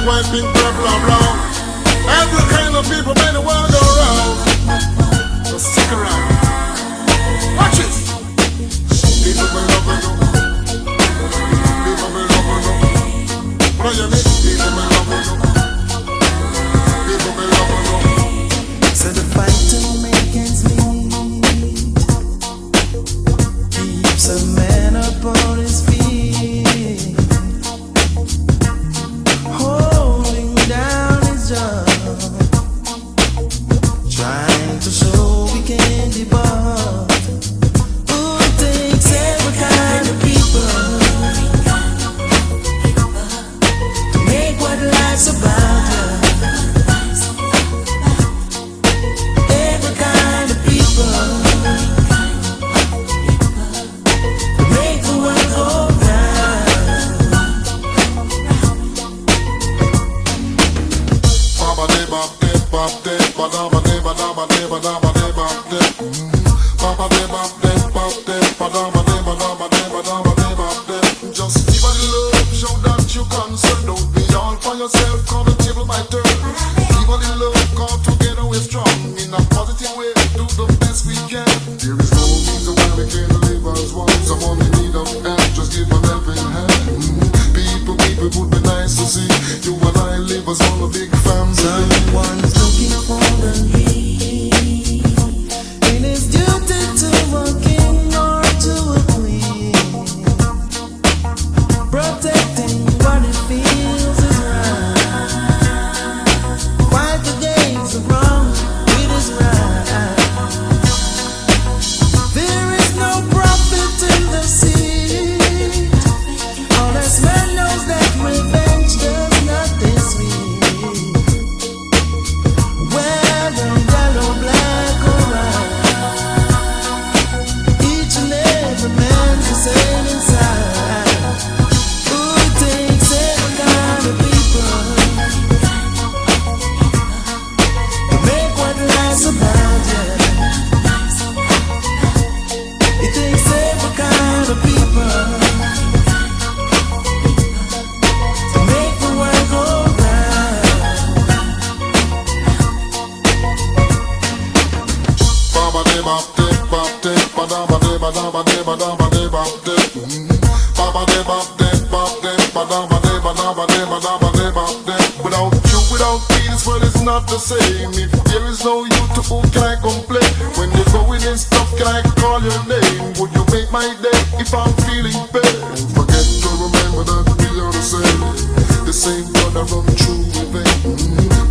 black, white, pink, purple, and brown. Every kind of people made the world go round. So stick around. Watch it. People will love you. People will love you. What do you mean? People will love you. People will love you. So the fight to make ends meet keeps a man upon his feet, holding down his job, trying to show we can debug. Who takes every kind of people to make what life's about? Every kind of people to make the world go round. Baba de bop de bop de ba da ba de ba da ba de ba da ba de bop de. Baba de bop de bop de ba da ba de ba da ba de ba da ba de bop de. Just give a love, show that you concerned. Don't be all for yourself, call the table by turn. Give a love, come together we're strong. In a positive way, do the best we can. There is no reason why we can't live as one. Someone in need of help, just give a helping hand. People would be nice to see you and I live as one a big family. Someone's looking for the lead. It is duty to a king or to a queen, protecting what it feels is right. Fight the games of wrong, it is right. There is no profit in the sea, unless man knows that revenge does not this sweet. Whether yellow, black, or white, each and every man's the same inside. Who takes every kind of people to make what life's about, yeah. It takes every kind of people to make the world go round. Baba de bop de bop de ba da ba de ba da ba de ba da ba de bop de. Baba de bop de bop de ba da ba de ba da ba de ba da ba de bop de. Without you, without me, this world is not the same. If there is no you, to whom can I complain? When you're going in stuff, can I call your name? Would you make my day if I'm feeling pain? Don't forget to remember that we are the same blood that run through the vein.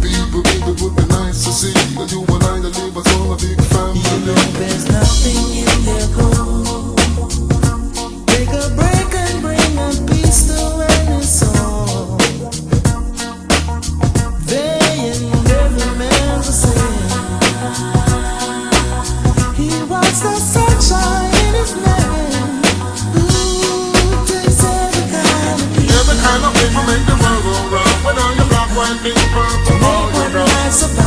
People would be nice to see that you and I that live as all a big You family. know there's nothing in their code. Take a break and bring a peace to any soul. They and every man's the same. He wants the sunshine in his name. Who takes every kind of people Every kind of people make the world go round. Whether you're black, white, pink, purple, all what around. life's about?